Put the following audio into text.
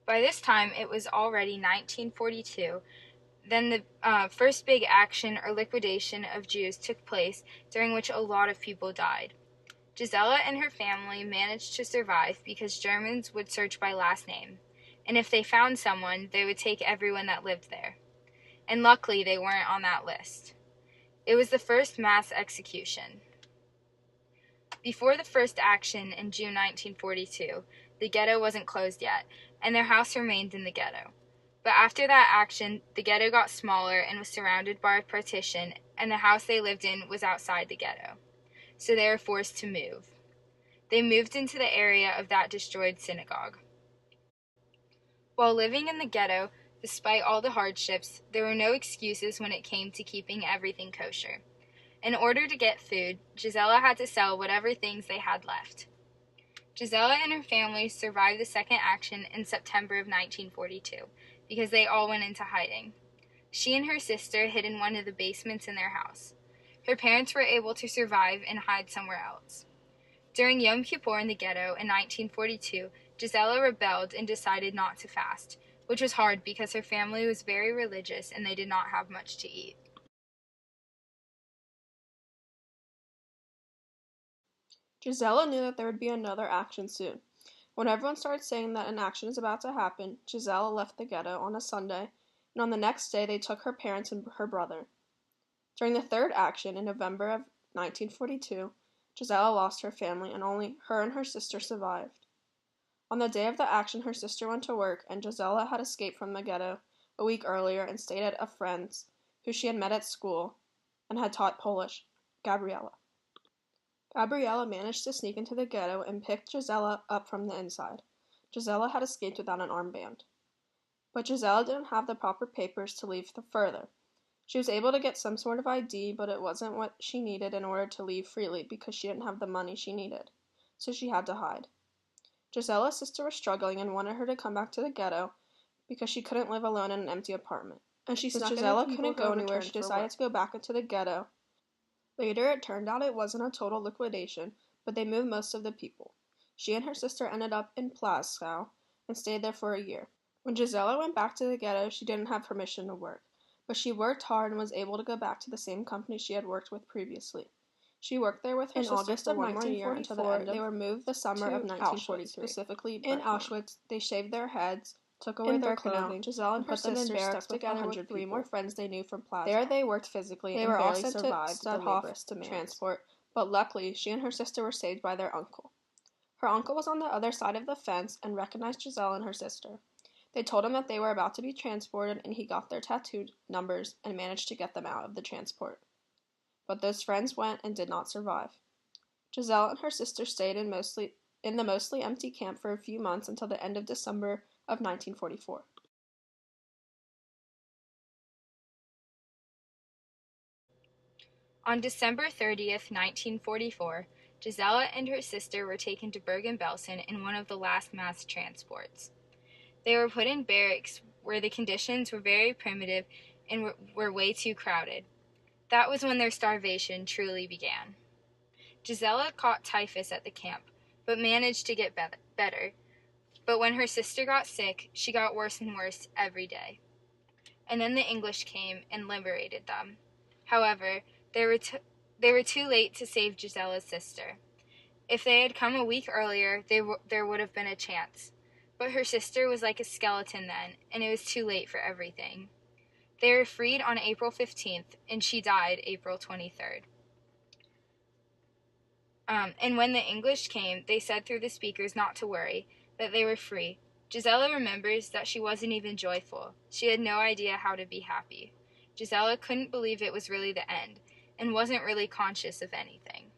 By this time, it was already 1942. Then the first big action or liquidation of Jews took place, during which a lot of people died. Gisela and her family managed to survive because Germans would search by last name, and if they found someone, they would take everyone that lived there. And luckily, they weren't on that list. It was the first mass execution. Before the first action in June 1942, the ghetto wasn't closed yet, and their house remained in the ghetto. But after that action, the ghetto got smaller and was surrounded by a partition, and the house they lived in was outside the ghetto. So they were forced to move. They moved into the area of that destroyed synagogue. While living in the ghetto, despite all the hardships, there were no excuses when it came to keeping everything kosher. In order to get food, Gisela had to sell whatever things they had left. Gisela and her family survived the second action in September of 1942 because they all went into hiding. She and her sister hid in one of the basements in their house. Her parents were able to survive and hide somewhere else. During Yom Kippur in the ghetto in 1942, Gisela rebelled and decided not to fast, which was hard because her family was very religious and they did not have much to eat. Gisela knew that there would be another action soon. When everyone started saying that an action is about to happen, Gisela left the ghetto on a Sunday, and on the next day they took her parents and her brother. During the third action in November of 1942, Gisela lost her family and only her and her sister survived. On the day of the action, her sister went to work, and Gisela had escaped from the ghetto a week earlier and stayed at a friend's who she had met at school and had taught Polish, Gabriela. Gabriela managed to sneak into the ghetto and picked Gisela up from the inside. Gisela had escaped without an armband. But Gisela didn't have the proper papers to leave further. She was able to get some sort of ID, but it wasn't what she needed in order to leave freely because she didn't have the money she needed. So she had to hide. Gisela's sister was struggling and wanted her to come back to the ghetto because she couldn't live alone in an empty apartment. And she snuck Gisela couldn't go anywhere, she decided to go back into the ghetto. Later, it turned out it wasn't a total liquidation, but they moved most of the people. She and her sister ended up in Plaszow and stayed there for a year. When Gisela went back to the ghetto, she didn't have permission to work, but she worked hard and was able to go back to the same company she had worked with previously. She worked there with her sister August of 1944 until the end of they were moved the summer of 1943. Specifically, in Auschwitz, they shaved their heads, took away their clothing, Gisela and put them in barracks together with three more friends they knew from Plaza. There they worked physically and barely survived the laborious transport, but luckily she and her sister were saved by their uncle. Her uncle was on the other side of the fence and recognized Gisela and her sister. They told him that they were about to be transported, and he got their tattoo numbers and managed to get them out of the transport. But those friends went and did not survive. Gisela and her sister stayed in the mostly empty camp for a few months until the end of December of 1944. On December 30th, 1944, Gisela and her sister were taken to Bergen-Belsen in one of the last mass transports. They were put in barracks where the conditions were very primitive and were way too crowded. That was when their starvation truly began. Gisela caught typhus at the camp, but managed to get better. But when her sister got sick, she got worse and worse every day. And then the English came and liberated them. However, they were too late to save Gisela's sister. If they had come a week earlier, there would have been a chance. But her sister was like a skeleton then, and it was too late for everything. They were freed on April 15th, and she died April 23rd. And when the English came, they said through the speakers not to worry, that they were free. Gisela remembers that she wasn't even joyful. She had no idea how to be happy. Gisela couldn't believe it was really the end, and wasn't really conscious of anything.